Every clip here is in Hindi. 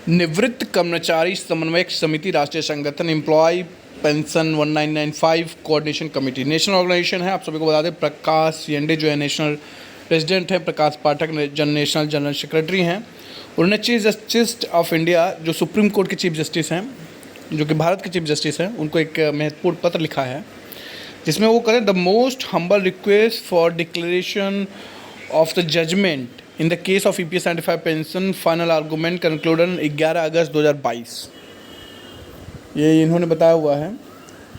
निवृत्त कर्मचारी समन्वयक समिति राष्ट्रीय संगठन employ pension 1995 coordination committee national organisation है। आप सभी को बता दें, प्रकाश येंडे जो है नेशनल प्रेसिडेंट है, प्रकाश पाठक नेशनल जनरल सेक्रेटरी हैं। उन्होंने चीफ जस्टिस ऑफ इंडिया जो सुप्रीम कोर्ट के चीफ जस्टिस हैं, जो कि भारत के चीफ जस्टिस हैं, उनको एक महत्वपूर्ण पत्र लिखा है जिसमें वो करें the most humble request for declaration of the judgment in the case of EPS 95 pension final argument concluded 11 August 2022। ये इन्होंने बताया हुआ है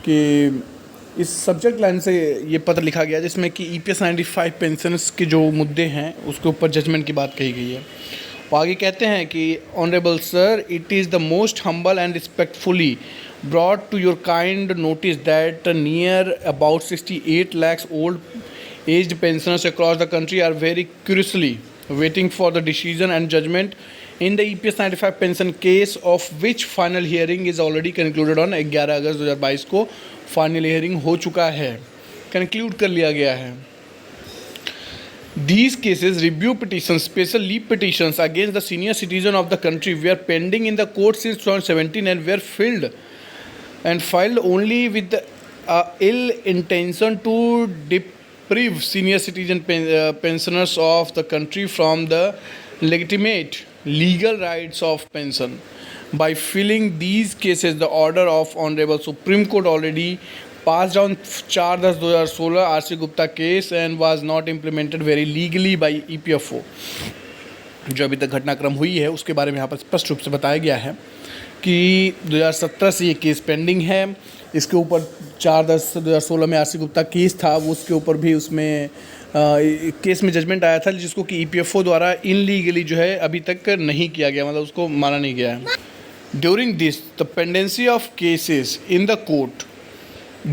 कि इस सब्जेक्ट लाइन से ये पत्र लिखा गया जिसमें कि EPS 95 पेंशनर्स के जो मुद्दे हैं उसके ऊपर जजमेंट की बात कही गई है। वो आगे कहते हैं कि honourable sir, it is the most humble and respectfully brought to your kind notice that near about 68 lakhs old aged pensioners across the country are very curiously waiting for the decision and judgment in the EPS 95 pension case, of which final hearing is already concluded on 11 August 2022 को फाइनल हियरिंग हो चुका है, कंक्लूड कर लिया गया है। These cases, review petitions, special leave petitions against the senior citizen of the country were pending in the court since 2017 and were filed only with the ill intention to deprive senior citizen pensioners of the country from the legitimate legal rights of pension. By filing these cases, the order of Honorable Supreme Court already passed on 4/10/2016 RC Gupta case and was not implemented very legally by EPFO। जो अभी तक घटनाक्रम हुई है उसके बारे में यहाँ पर स्पष्ट रूप से बताया गया है कि 2017 से ये केस पेंडिंग है। इसके ऊपर 4/10/2016 में RC गुप्ता केस था, वो उसके ऊपर भी उसमें केस में जजमेंट आया था जिसको कि EPFO द्वारा इनलीगली जो है अभी तक नहीं किया गया, मतलब उसको माना नहीं गया है। During this the pendency of cases in the court in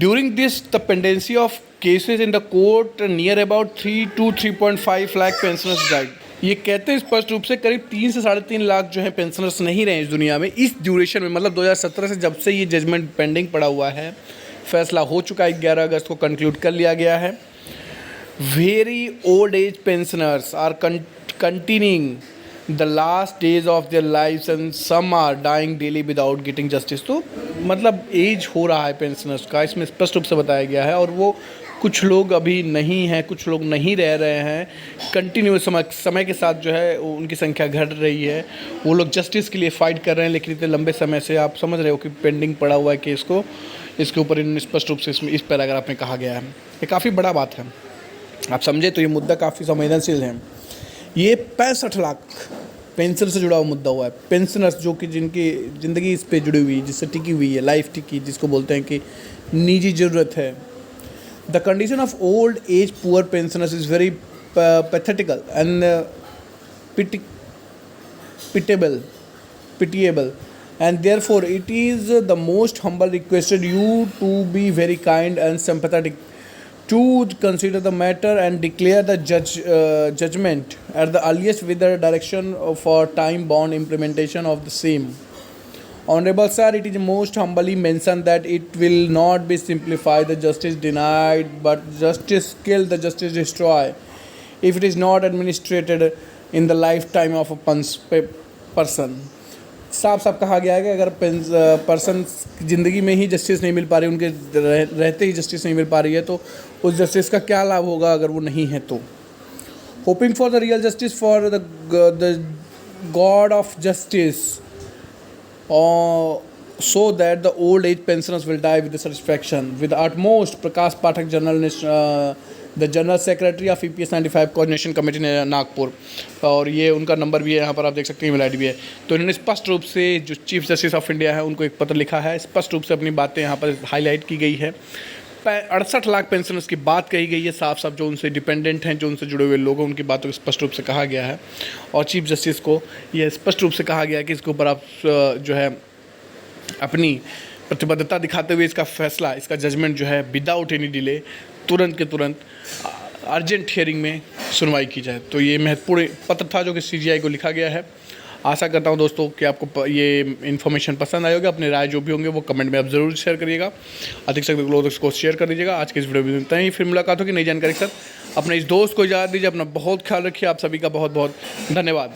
the court near about 3 to 3.5 lakh pensioners died। ये कहते हैं स्पष्ट रूप से करीब 3 से 3.5 लाख जो है पेंशनर्स नहीं रहे इस दुनिया में इस ड्यूरेशन में, मतलब 2017 से जब से ये जजमेंट पेंडिंग पड़ा हुआ है। फैसला हो चुका है, 11 अगस्त को कंक्लूड कर लिया गया है। Very old age pensioners are continuing the last days of their life and some are dying daily without getting justice. तो मतलब एज हो रहा है पेंशनर्स का, इसमें स्पष्ट रूप से बताया गया है। और वो कुछ लोग अभी नहीं हैं, कुछ लोग नहीं रह रहे हैं, कंटिन्यू समय के साथ जो है उनकी संख्या घट रही है। वो लोग जस्टिस के लिए फ़ाइट कर रहे हैं, लेकिन इतने लंबे समय से आप समझ रहे हो कि पेंडिंग पड़ा हुआ है केस को। इसके ऊपर इन स्पष्ट रूप से इस पैराग्राफ में कहा गया है। ये काफ़ी बड़ा बात है, आप समझे तो ये मुद्दा काफ़ी संवेदनशील है। ये 65 लाख पेंशन से जुड़ा हुआ मुद्दा हुआ है। पेंशनर्स जो कि जिनकी ज़िंदगी इस पे जुड़ी हुई, जिससे टिकी हुई है, लाइफ टिकी, जिसको बोलते हैं कि निजी ज़रूरत है। The condition of old age poor pensioners is very pathetical and pitiable, and therefore it is the most humble requested you to be very kind and sympathetic to consider the matter and declare the judgment at the earliest with the direction for time bound implementation of the same. Honorable sir, it is most humbly mentioned that it will not be simplified, the justice denied, but justice killed, the justice destroyed, if it is not administered in the lifetime of a person। साफ साफ कहा गया है कि अगर पर्सन ज़िंदगी में ही जस्टिस नहीं मिल पा रही, उनके रहते ही जस्टिस नहीं मिल पा रही है, तो उस जस्टिस का क्या लाभ होगा अगर वो नहीं है तो। Hoping for the real justice for the God of justice so that the old age pensioners will die with the satisfaction। With utmost, Prakash Pathak the General Secretary of EPS 95 coordination committee Nagpur, और ये उनका नंबर भी है, यहाँ पर आप देख सकते हैं, ईमेल आईडी भी है। तो इन्होंने स्पष्ट रूप से जो चीफ जस्टिस ऑफ इंडिया है उनको एक पत्र लिखा है, स्पष्ट रूप से अपनी बातें यहाँ पर हाईलाइट की गई है। 68 लाख पेंशनर्स की बात कही गई है, साफ साफ जो उनसे डिपेंडेंट हैं, जो उनसे जुड़े हुए लोग हैं, उनकी बातों को स्पष्ट रूप से कहा गया है। और चीफ जस्टिस को यह स्पष्ट रूप से कहा गया है कि इसके ऊपर आप जो है अपनी प्रतिबद्धता दिखाते हुए इसका फैसला, इसका जजमेंट जो है विदाउट एनी डिले तुरंत के तुरंत अर्जेंट हियरिंग में सुनवाई की जाए। तो ये महत्वपूर्ण पत्र था जो कि CJI को लिखा गया है। आशा करता हूं दोस्तों कि आपको ये इन्फॉर्मेशन पसंद आई होगी। अपने राय जो भी होंगे वो कमेंट में आप ज़रूर शेयर करिएगा, अधिक से अधिक लोगों को शेयर कर दीजिएगा। आज के इस वीडियो में इतना ही, फिर मुलाकात होगी नई जानकारी के साथ। अपने इस दोस्त को इजाज़त दीजिए, अपना बहुत ख्याल रखिए। आप सभी का बहुत बहुत धन्यवाद।